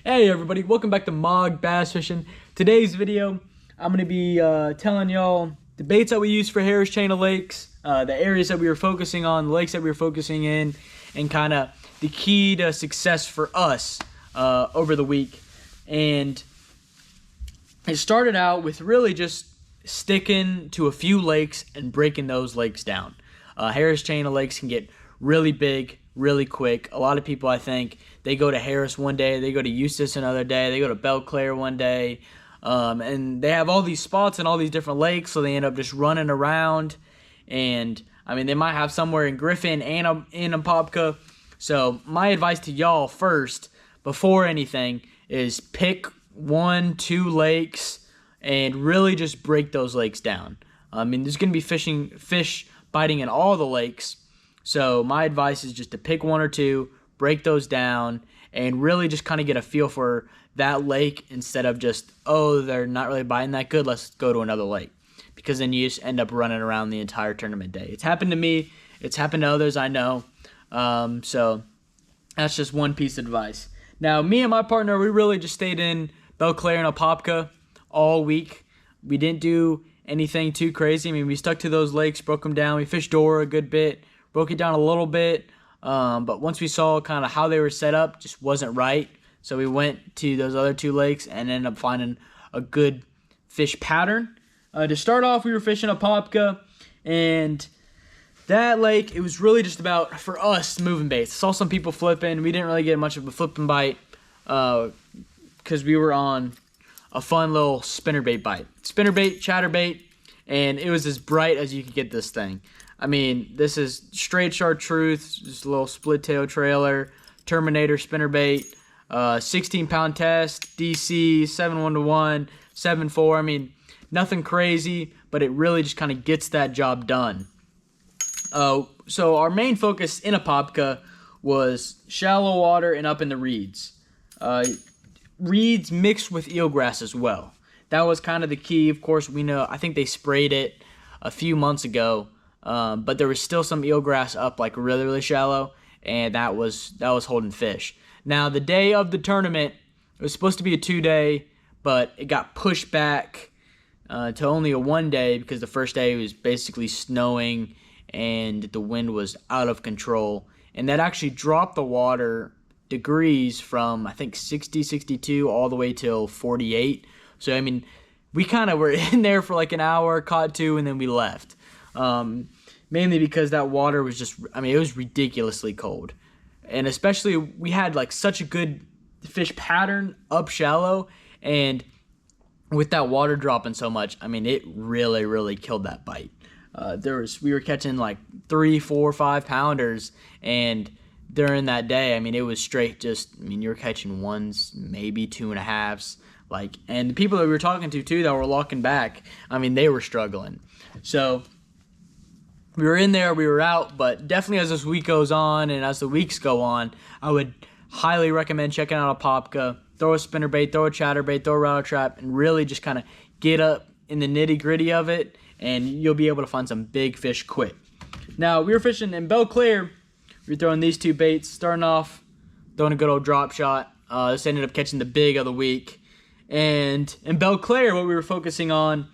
Hey everybody, welcome back to M.O.G Bass Fishing. Today's video, I'm going to be telling y'all the baits that we use for Harris Chain of Lakes, the areas that we were focusing on, the lakes that we were focusing in, and kind of the key to success for us over the week. And it started out with really just sticking to a few lakes and breaking those lakes down. Harris Chain of Lakes can get really big, really quick. A lot of people, I think, they go to Harris one day, they go to Eustis another day, they go to Beau, Clair one day, and they have all these spots in all these different lakes, so they end up just running around. And I mean, they might have somewhere in Griffin and in Apopka. So my advice to y'all first, before anything, is pick 1-2 lakes and really just break those lakes down. I mean, there's going to be fish biting in all the lakes. So my advice is just to pick 1 or 2, break those down, and really just kind of get a feel for that lake instead of just, oh, they're not really biting that good, let's go to another lake. Because then you just end up running around the entire tournament day. It's happened to me. It's happened to others I know. So that's just one piece of advice. Now, me and my partner, we really just stayed in Beau, Clair, and Apopka all week. We didn't do anything too crazy. I mean, we stuck to those lakes, broke them down. We fished Dora a good bit, broke it down a little bit. But once we saw kind of how they were set up, just wasn't right. So we went to those other 2 lakes and ended up finding a good fish pattern. To start off, we were fishing Apopka, and that lake, it was really just about, for us, moving baits. Saw some people flipping. We didn't really get much of a flipping bite because we were on a fun little spinnerbait bite. Spinnerbait, chatterbait, and it was as bright as you could get this thing. I mean, this is straight chartreuse, just a little split tail trailer, Terminator spinnerbait, 16-pound test, DC, 7-1-1, 7-4. I mean, nothing crazy, but it really just kind of gets that job done. So our main focus in Apopka was shallow water and up in the reeds. Reeds mixed with eelgrass as well. That was kind of the key. Of course, we know, I think they sprayed it a few months ago. But there was still some eelgrass up like really, really shallow, and that was holding fish. Now, the day of the tournament, it was supposed to be a 2-day, but it got pushed back to only a 1-day because the first day was basically snowing and the wind was out of control. And that actually dropped the water degrees from, I think, 60, 62 all the way till 48. So, I mean, we kind of were in there for like an hour, caught 2, and then we left. Mainly because that water was just, I mean, it was ridiculously cold. And especially, we had like such a good fish pattern up shallow, and with that water dropping so much, I mean, it really, really killed that bite. We were catching like 3, 4, 5 pounders, and during that day, I mean, it was straight just, I mean, you were catching 1s, maybe 2.5s, like, and the people that we were talking to too that were locking back, I mean, they were struggling. So we were in there, we were out, but definitely as this week goes on and as the weeks go on, I would highly recommend checking out Apopka. Throw a spinnerbait, throw a chatterbait, throw a rattle trap, and really just kind of get up in the nitty-gritty of it, and you'll be able to find some big fish quick. Now, we were fishing in Beau, Clair. We were throwing these 2 baits, starting off, throwing a good old drop shot. This ended up catching the big of the week. And in Beau, Clair, what we were focusing on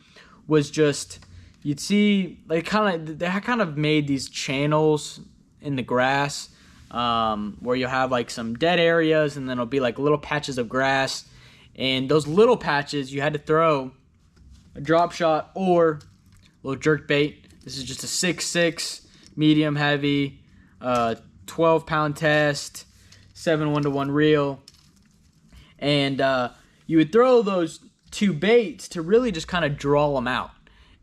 was just, you'd see they kind of made these channels in the grass where you'll have like some dead areas, and then it'll be like little patches of grass. And those little patches, you had to throw a drop shot or a little jerk bait. This is just a 6-6 medium heavy, 12-pound test, 7-1-1 reel, and you would throw those 2 baits to really just kind of draw them out.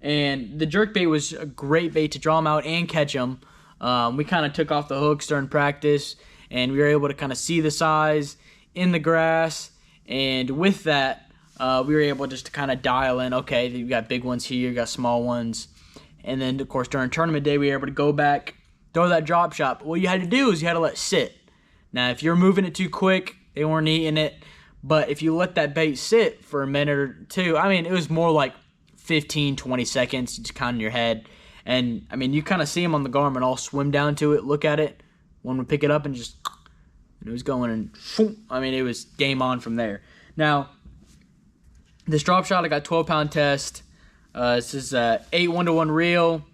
And the jerkbait was a great bait to draw them out and catch them. We kind of took off the hooks during practice, and we were able to kind of see the size in the grass. And with that, we were able just to kind of dial in, okay, you got big ones here, you got small ones. And then, of course, during tournament day, we were able to go back, throw that drop shot. But what you had to do is you had to let it sit. Now, if you're moving it too quick, they weren't eating it. But if you let that bait sit for a minute or 2, I mean, it was more like 15, 20 seconds, just count in your head. And, I mean, you kind of see them on the Garmin all swim down to it, look at it. One would pick it up and just and it was going, and I mean, it was game on from there. Now, this drop shot, I got 12-pound test. This is a 8 1-to-1 reel,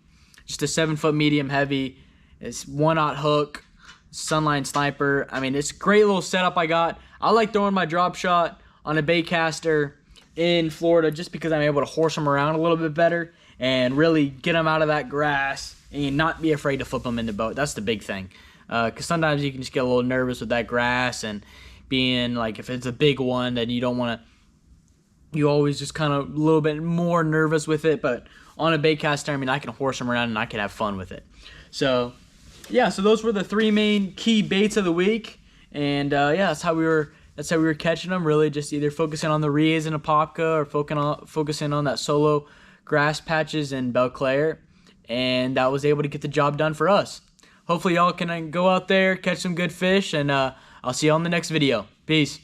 just a 7-foot medium heavy. It's 1/0 hook, Sunline Sniper. I mean, it's a great little setup I got. I like throwing my drop shot on a bait caster in Florida just because I'm able to horse them around a little bit better and really get them out of that grass and not be afraid to flip them in the boat. That's the big thing. Because sometimes you can just get a little nervous with that grass, and being like, if it's a big one, then you don't want to, you always just kind of a little bit more nervous with it. But on a bait caster, I mean, I can horse them around and I can have fun with it. So yeah, so those were the 3 main key baits of the week. And yeah, that's how we were catching them, really just either focusing on the Rias and Apopka, or focusing on that solo grass patches and Beau Clair. And that was able to get the job done for us. Hopefully y'all can go out there, catch some good fish, and I'll see you on the next video. Peace.